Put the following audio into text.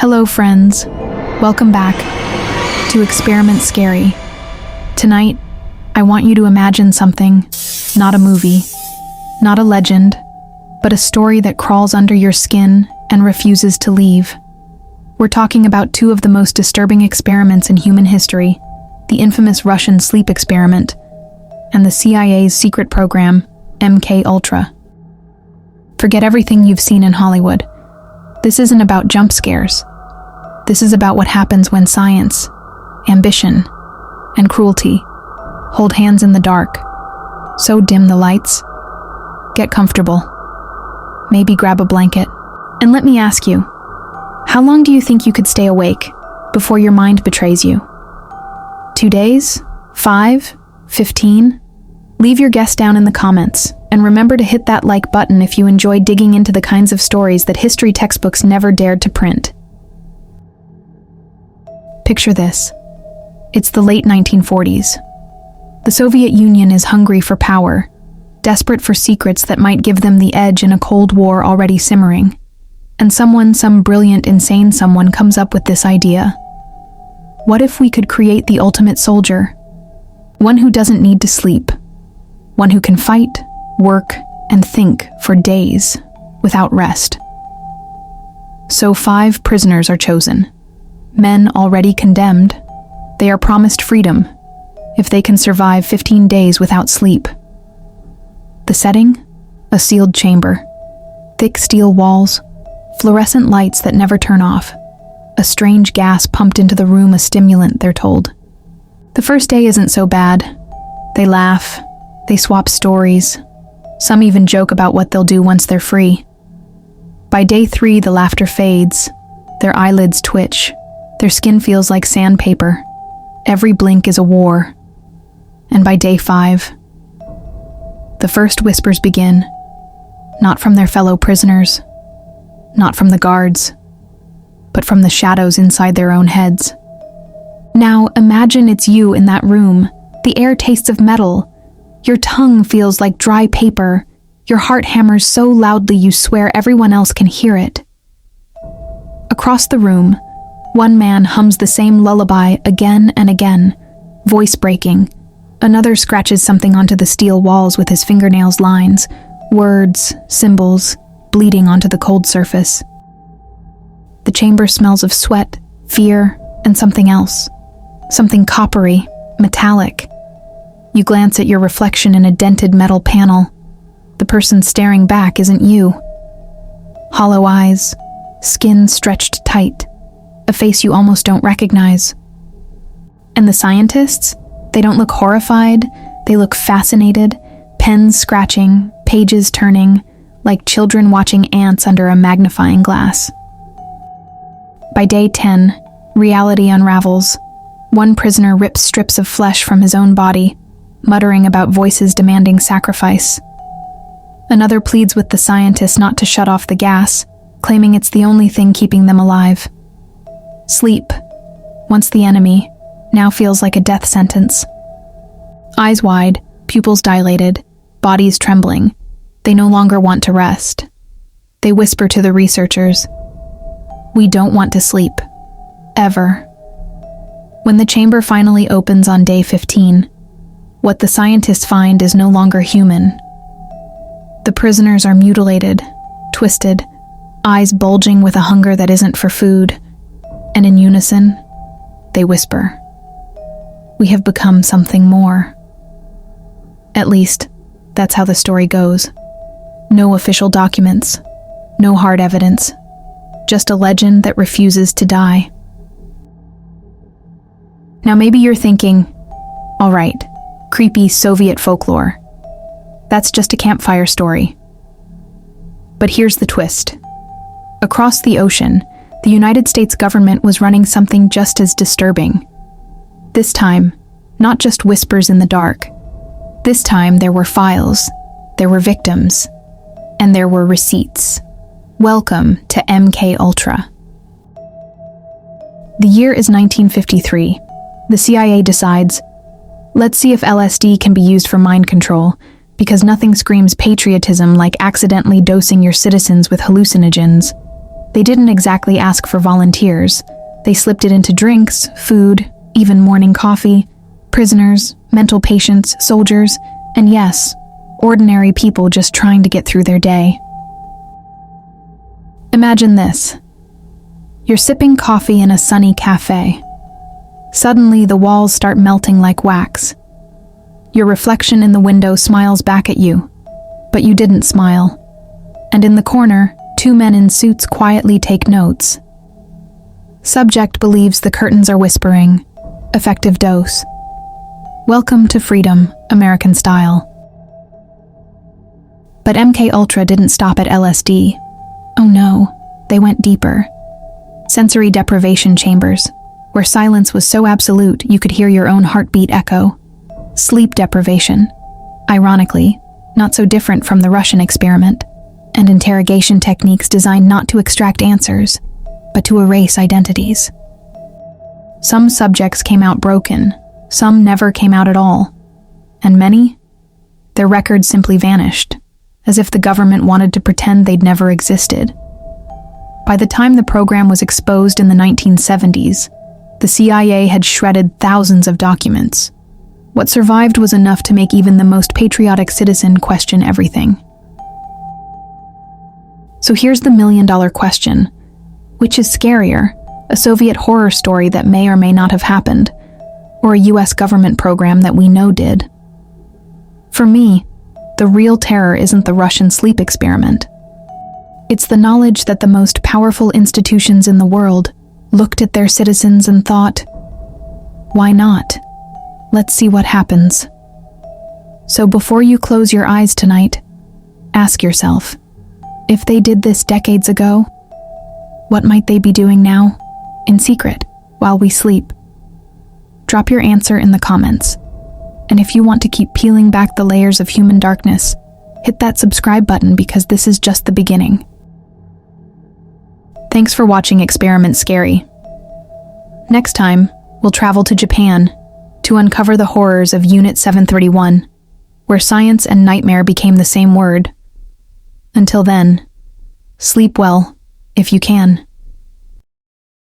Hello, friends. Welcome back to Experiment Scary. Tonight, I want you to imagine something, not a movie, not a legend, but a story that crawls under your skin and refuses to leave. We're talking about two of the most disturbing experiments in human history, the infamous Russian sleep experiment and the CIA's secret program, MK-Ultra. Forget everything you've seen in Hollywood. This isn't about jump scares. This is about what happens when science, ambition, and cruelty hold hands in the dark. So dim the lights. Get comfortable. Maybe grab a blanket. And let me ask you, how long do you think you could stay awake before your mind betrays you? 2 days? 5? 15? Leave your guess down in the comments, and remember to hit that like button if you enjoy digging into the kinds of stories that history textbooks never dared to print. Picture this. It's the late 1940s. The Soviet Union is hungry for power, desperate for secrets that might give them the edge in a Cold War already simmering. And some brilliant, insane someone comes up with this idea. What if we could create the ultimate soldier? One who doesn't need to sleep. One who can fight, work, and think for days without rest. So 5 prisoners are chosen. Men already condemned. They are promised freedom if they can survive 15 days without sleep. The setting? A sealed chamber. Thick steel walls, fluorescent lights that never turn off. A strange gas pumped into the room, a stimulant, they're told. The first day isn't so bad. They laugh, they swap stories. Some even joke about what they'll do once they're free. By day 3, the laughter fades. Their eyelids twitch. Their skin feels like sandpaper. Every blink is a war. And by day 5, the first whispers begin. Not from their fellow prisoners, not from the guards, but from the shadows inside their own heads. Now imagine it's you in that room. The air tastes of metal. Your tongue feels like dry paper. Your heart hammers so loudly you swear everyone else can hear it. Across the room, one man hums the same lullaby again and again, voice breaking. Another scratches something onto the steel walls with his fingernails' lines, words, symbols, bleeding onto the cold surface. The chamber smells of sweat, fear, and something else. Something coppery, metallic. You glance at your reflection in a dented metal panel. The person staring back isn't you. Hollow eyes, skin stretched tight, a face you almost don't recognize. And the scientists? They don't look horrified, they look fascinated, pens scratching, pages turning, like children watching ants under a magnifying glass. By day 10, reality unravels. One prisoner rips strips of flesh from his own body, muttering about voices demanding sacrifice. Another pleads with the scientists not to shut off the gas, claiming it's the only thing keeping them alive. Sleep, once the enemy, now feels like a death sentence. Eyes wide, pupils dilated, bodies trembling. They no longer want to rest. They whisper to the researchers, "We don't want to sleep. Ever." When the chamber finally opens on day 15, what the scientists find is no longer human. The prisoners are mutilated, twisted, eyes bulging with a hunger that isn't for food. And in unison, they whisper, "We have become something more." At least, that's how the story goes. No official documents, no hard evidence, just a legend that refuses to die. Now maybe you're thinking, all right, creepy Soviet folklore. That's just a campfire story. But here's the twist. Across the ocean, the United States government was running something just as disturbing. This time, not just whispers in the dark. This time there were files, there were victims, and there were receipts. Welcome to MK-Ultra. The year is 1953. The CIA decides, let's see if LSD can be used for mind control, because nothing screams patriotism like accidentally dosing your citizens with hallucinogens. They didn't exactly ask for volunteers. They slipped it into drinks, food, even morning coffee, prisoners, mental patients, soldiers, and yes, ordinary people just trying to get through their day. Imagine this. You're sipping coffee in a sunny cafe. Suddenly, the walls start melting like wax. Your reflection in the window smiles back at you, but you didn't smile. And in the corner, 2 men in suits quietly take notes. Subject believes the curtains are whispering. Effective dose. Welcome to freedom, American style. But MK Ultra didn't stop at LSD. Oh no, they went deeper. Sensory deprivation chambers, where silence was so absolute you could hear your own heartbeat echo. Sleep deprivation. Ironically, not so different from the Russian experiment. And interrogation techniques designed not to extract answers, but to erase identities. Some subjects came out broken, some never came out at all, and many, their records simply vanished, as if the government wanted to pretend they'd never existed. By the time the program was exposed in the 1970s, the CIA had shredded thousands of documents. What survived was enough to make even the most patriotic citizen question everything. So here's the million-dollar question. Which is scarier, a Soviet horror story that may or may not have happened, or a US government program that we know did? For me, the real terror isn't the Russian sleep experiment. It's the knowledge that the most powerful institutions in the world looked at their citizens and thought, why not? Let's see what happens. So before you close your eyes tonight, ask yourself, if they did this decades ago, what might they be doing now, in secret, while we sleep? Drop your answer in the comments. And if you want to keep peeling back the layers of human darkness, hit that subscribe button because this is just the beginning. Thanks for watching Experiment Scary. Next time, we'll travel to Japan to uncover the horrors of Unit 731, where science and nightmare became the same word. Until then, sleep well, if you can.